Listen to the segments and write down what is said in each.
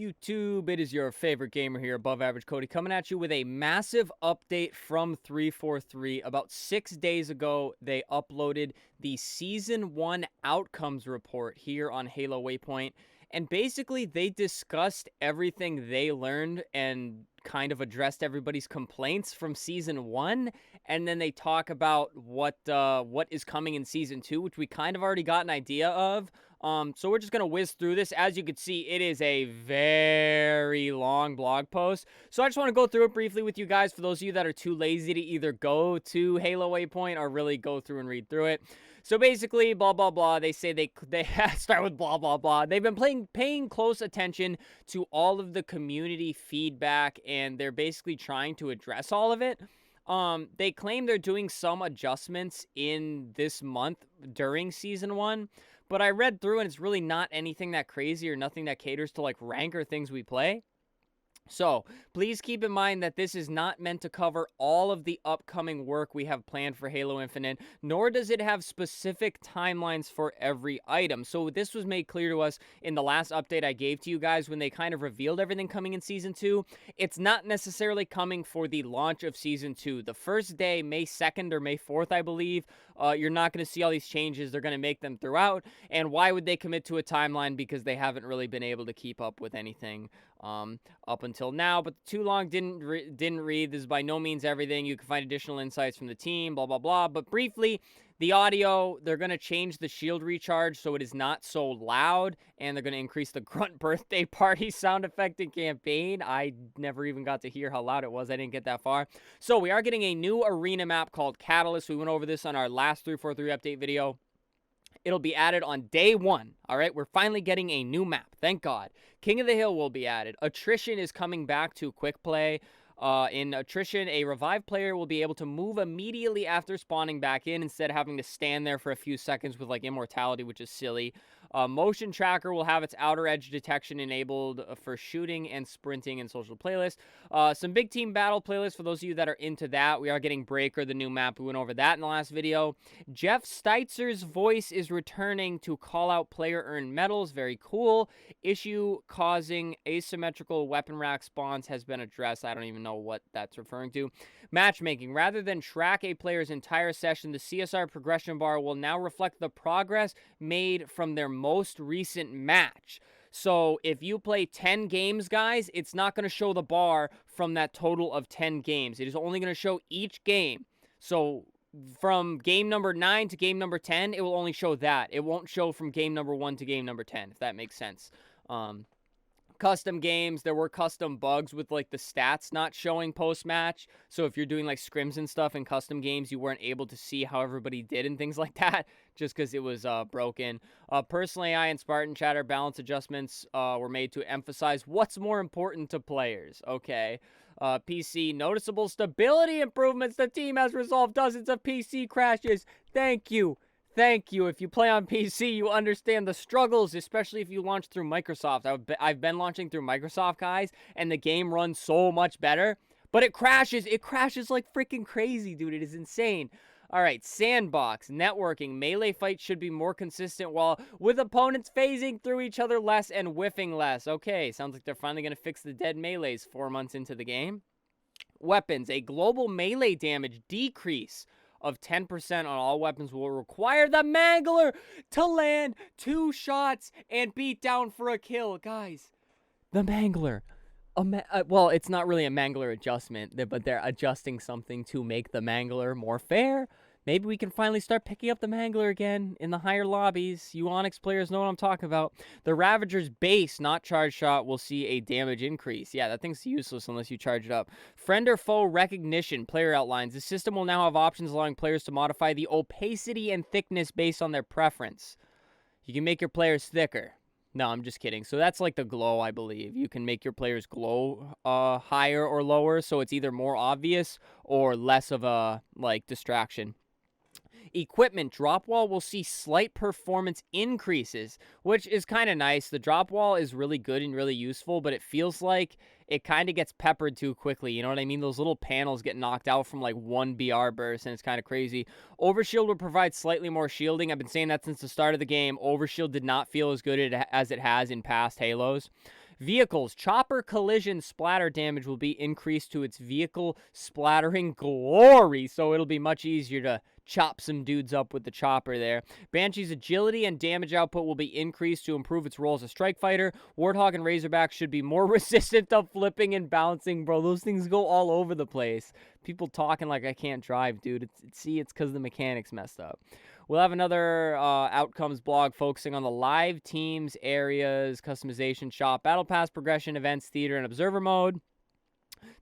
YouTube? It is your favorite gamer here, Above Average Cody, coming at you with a massive update from 343. About 6 days ago, they uploaded the Season 1 Outcomes Report here on Halo Waypoint. And basically, they discussed everything they learned and kind of addressed everybody's complaints from Season 1. And then they talk about what is coming in Season 2, which we kind of already got an idea of. So we're just going to whiz through this. As you can see, it is a very long blog post. So I just want to go through it briefly with you guys for those of you that are too lazy to either go to Halo Waypoint or really go through and read through it. So basically, blah, blah, blah. They say they start with blah, blah, blah. They've been paying close attention to all of the community feedback, and they're basically trying to address all of it. They claim they're doing some adjustments in this month during Season 1. But I read through, and it's really not anything that crazy or nothing that caters to, like, rank or things we play. So, please keep in mind that this is not meant to cover all of the upcoming work we have planned for Halo Infinite, nor does it have specific timelines for every item. So, this was made clear to us in the last update I gave to you guys when they kind of revealed everything coming in Season 2. It's not necessarily coming for the launch of Season 2. The first day, May 2nd or May 4th, I believe, you're not going to see all these changes. They're going to make them throughout. And why would they commit to a timeline? Because they haven't really been able to keep up with anything up until now. But too long didn't read. This is by no means everything. You can find additional insights from the team, blah, blah, blah. But briefly, the audio, they're going to change the shield recharge so it is not so loud, and they're going to increase the grunt birthday party sound effect in campaign. I never even got to hear how loud it was. I didn't get that far. So we are getting a new arena map called Catalyst. We went over this on our last 343 update video. It'll be added on day 1. All right, we're finally getting a new map. Thank God. King of the Hill will be added. Attrition is coming back to quick play. In Attrition, a revived player will be able to move immediately after spawning back in instead of having to stand there for a few seconds with, like, immortality, which is silly. Motion Tracker will have its outer edge detection enabled for shooting and sprinting in social playlists. Some big team battle playlists for those of you that are into that. We are getting Breaker, the new map. We went over that in the last video. Jeff Steitzer's voice is returning to call out player-earned medals. Very cool. Issue causing asymmetrical weapon rack spawns has been addressed. I don't even know what that's referring to. Matchmaking. Rather than track a player's entire session, the CSR progression bar will now reflect the progress made from their most recent match. So if you play 10 games, guys, it's not going to show the bar from that total of 10 games. It is only going to show each game. So from game number 9 to game number 10, it will only show that. It won't show from game number 1 to game number 10, if that makes sense. Custom games, there were custom bugs with, like, the stats not showing post-match. So if you're doing, like, scrims and stuff in custom games, you weren't able to see how everybody did and things like that just because it was broken. Personal AI and Spartan Chatter balance adjustments were made to emphasize what's more important to players. Okay. PC, noticeable stability improvements. The team has resolved dozens of PC crashes. Thank you. Thank you. If you play on PC, you understand the struggles, especially if you launch through Microsoft. I've been launching through Microsoft, guys, and the game runs so much better. But it crashes. It crashes like freaking crazy, dude. It is insane. All right, sandbox, networking, melee fights should be more consistent while with opponents phasing through each other less and whiffing less. Okay, sounds like they're finally going to fix the dead melees 4 months into the game. Weapons, a global melee damage decrease of 10% on all weapons will require the Mangler to land 2 shots and beat down for a kill. Guys, the Mangler. Well, it's not really a Mangler adjustment, but they're adjusting something to make the Mangler more fair. Maybe we can finally start picking up the Mangler again in the higher lobbies. You Onyx players know what I'm talking about. The Ravager's base, not charge shot, will see a damage increase. Yeah, that thing's useless unless you charge it up. Friend or foe recognition, player outlines. The system will now have options allowing players to modify the opacity and thickness based on their preference. You can make your players thicker. No, I'm just kidding. So that's like the glow, I believe. You can make your players glow higher or lower, so it's either more obvious or less of a, like, distraction. Equipment drop wall will see slight performance increases, which is kind of nice. The drop wall is really good and really useful, but it feels like it kind of gets peppered too quickly. You know what I mean? Those little panels get knocked out from like one BR burst, and it's kind of crazy. Overshield will provide slightly more shielding. I've been saying that since the start of the game. Overshield did not feel as good as it has in past Halos. Vehicles. Chopper collision splatter damage will be increased to its vehicle splattering glory, so it'll be much easier to chop some dudes up with the chopper there. Banshee's agility and damage output will be increased to improve its role as a strike fighter. Warthog and Razorback should be more resistant to flipping and bouncing, bro. Those things go all over the place. People talking like I can't drive, dude. It's because the mechanics messed up. We'll have another outcomes blog focusing on the live teams, areas, customization, shop, battle pass, progression, events, theater, and observer mode.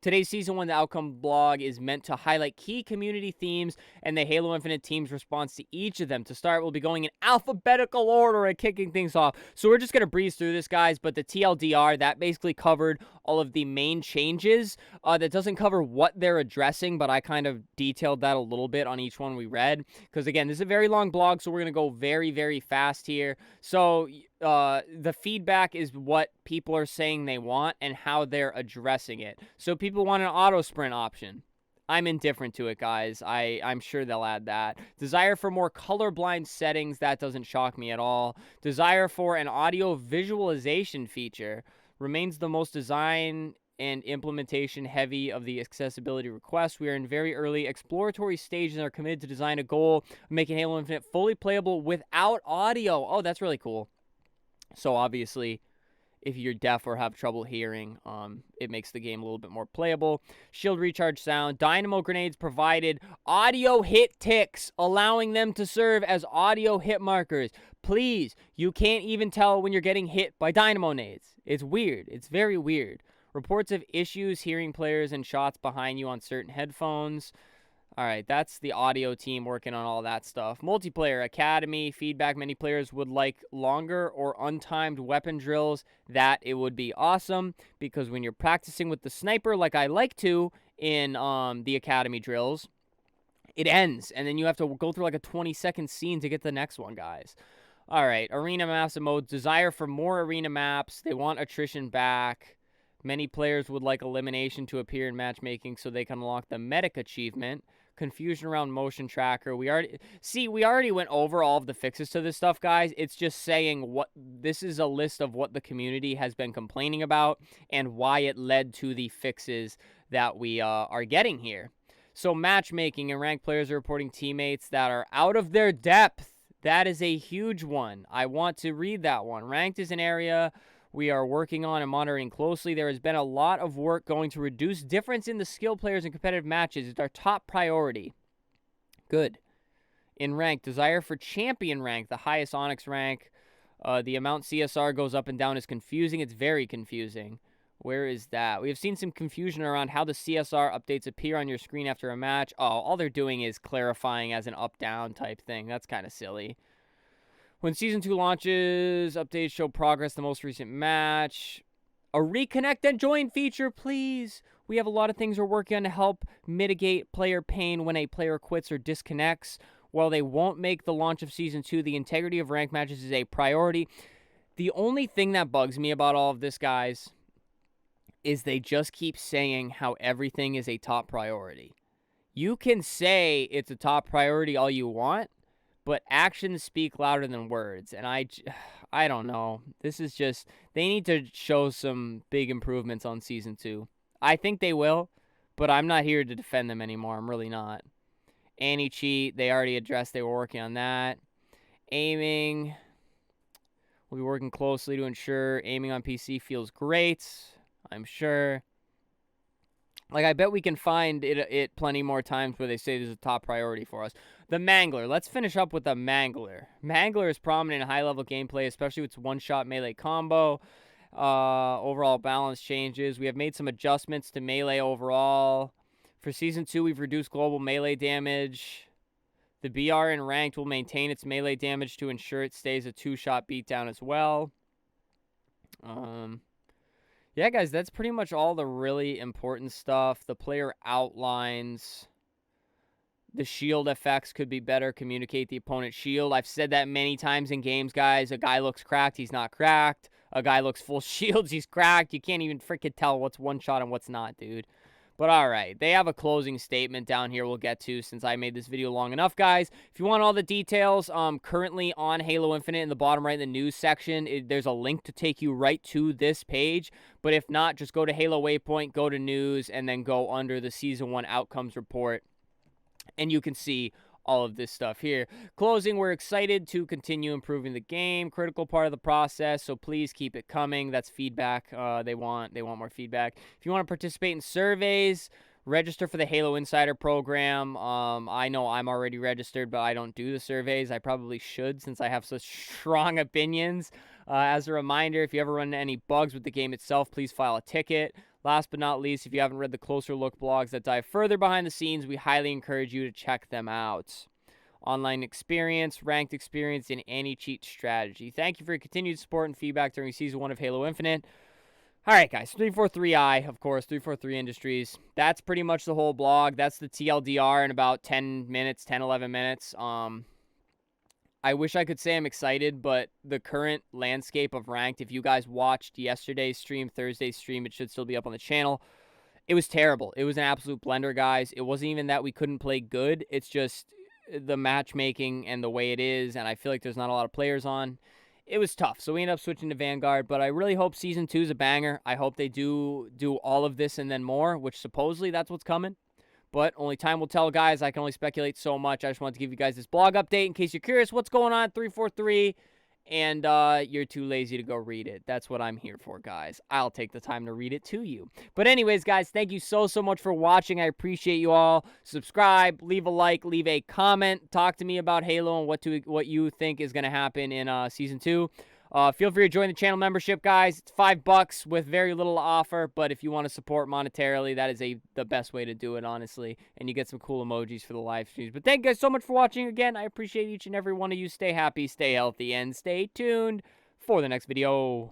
Today's Season 1 Outcome blog is meant to highlight key community themes and the Halo Infinite team's response to each of them. To start, we'll be going in alphabetical order and kicking things off. So we're just going to breeze through this, guys, but the TLDR, that basically covered all of the main changes. That doesn't cover what they're addressing, but I kind of detailed that a little bit on each one we read. Because, again, this is a very long blog, so we're going to go very, very fast here. So the feedback is what people are saying they want and how they're addressing it. So people want an auto sprint option. I'm indifferent to it, guys. I'm sure they'll add that. Desire for more colorblind settings. That doesn't shock me at all. Desire for an audio visualization feature remains the most design and implementation heavy of the accessibility requests. We are in very early exploratory stages and are committed to design a goal of making Halo Infinite fully playable without audio. Oh, that's really cool. So obviously, if you're deaf or have trouble hearing, it makes the game a little bit more playable. Shield recharge sound. Dynamo grenades provided audio hit ticks, allowing them to serve as audio hit markers. Please, you can't even tell when you're getting hit by dynamo nades. It's weird. It's very weird. Reports of issues hearing players and shots behind you on certain headphones. All right, that's the audio team working on all that stuff. Multiplayer, academy, feedback. Many players would like longer or untimed weapon drills. That it would be awesome, because when you're practicing with the sniper, like I like to in the academy drills, it ends, and then you have to go through like a 20-second scene to get the next one, guys. All right, arena maps and modes. Desire for more arena maps. They want attrition back. Many players would like elimination to appear in matchmaking so they can unlock the medic achievement. Confusion around motion tracker. We already went over all of the fixes to this stuff, guys. It's just saying what this is a list of what the community has been complaining about and why it led to the fixes that we are getting here. So matchmaking, and ranked players are reporting teammates that are out of their depth. That is a huge one. I want to read that one. Ranked is an area we are working on and monitoring closely. There has been a lot of work going to reduce difference in the skill players in competitive matches. It's our top priority. Good. In rank, desire for champion rank, the highest Onyx rank. The amount CSR goes up and down is confusing. It's very confusing. Where is that? We have seen some confusion around how the CSR updates appear on your screen after a match. Oh, all they're doing is clarifying as an up-down type thing. That's kind of silly. When Season 2 launches, updates show progress the most recent match. A reconnect and join feature, please. We have a lot of things we're working on to help mitigate player pain when a player quits or disconnects. While they won't make the launch of Season 2, the integrity of ranked matches is a priority. The only thing that bugs me about all of this, guys, is they just keep saying how everything is a top priority. You can say it's a top priority all you want, but actions speak louder than words, and I don't know. This is just, they need to show some big improvements on Season 2. I think they will, but I'm not here to defend them anymore. I'm really not. Anti-cheat, they already addressed they were working on that. Aiming, we'll be working closely to ensure aiming on PC feels great, I'm sure. Like, I bet we can find it plenty more times where they say this is a top priority for us. The Mangler. Let's finish up with the Mangler. Mangler is prominent in high-level gameplay, especially with its one-shot melee combo. Overall balance changes. We have made some adjustments to melee overall. For Season 2, we've reduced global melee damage. The BR in Ranked will maintain its melee damage to ensure it stays a two-shot beatdown as well. Yeah, guys, that's pretty much all the really important stuff. The player outlines. The shield effects could be better. Communicate the opponent's shield. I've said that many times in games, guys. A guy looks cracked, he's not cracked. A guy looks full shields, he's cracked. You can't even freaking tell what's one shot and what's not, dude. But all right, they have a closing statement down here we'll get to since I made this video long enough, guys. If you want all the details, currently on Halo Infinite in the bottom right in the news section, there's a link to take you right to this page. But if not, just go to Halo Waypoint, go to news, and then go under the Season 1 Outcomes Report, and you can see all of this stuff here. Closing, we're excited to continue improving the game. Critical part of the process, so please keep it coming. That's feedback. They want more feedback. If you want to participate in surveys, register for the Halo Insider program. I know I'm already registered, but I don't do the surveys. I probably should since I have such strong opinions. As a reminder, if you ever run into any bugs with the game itself, please file a ticket. Last but not least, if you haven't read the Closer Look blogs that dive further behind the scenes, we highly encourage you to check them out. Online experience, ranked experience, and anti-cheat strategy. Thank you for your continued support and feedback during Season 1 of Halo Infinite. All right, guys, 343i, of course, 343 Industries. That's pretty much the whole blog. That's the TLDR in about 10 minutes, 10, 11 minutes. I wish I could say I'm excited, but the current landscape of ranked, if you guys watched yesterday's stream, Thursday's stream, it should still be up on the channel. It was terrible. It was an absolute blender, guys. It wasn't even that we couldn't play good. It's just the matchmaking and the way it is, and I feel like there's not a lot of players on. It was tough, so we ended up switching to Vanguard, but I really hope Season 2 is a banger. I hope they do all of this and then more, which supposedly that's what's coming. But only time will tell, guys. I can only speculate so much. I just wanted to give you guys this blog update in case you're curious what's going on at 343 and you're too lazy to go read it. That's what I'm here for, guys. I'll take the time to read it to you. But anyways, guys, thank you so much for watching. I appreciate you all. Subscribe, leave a like, leave a comment. Talk to me about Halo and what you think is going to happen in Season 2. Feel free to join the channel membership, guys. It's $5 with very little offer, but if you want to support monetarily, that is the best way to do it, honestly. And you get some cool emojis for the live streams. But thank you guys so much for watching again. I appreciate each and every one of you. Stay happy, stay healthy, and stay tuned for the next video.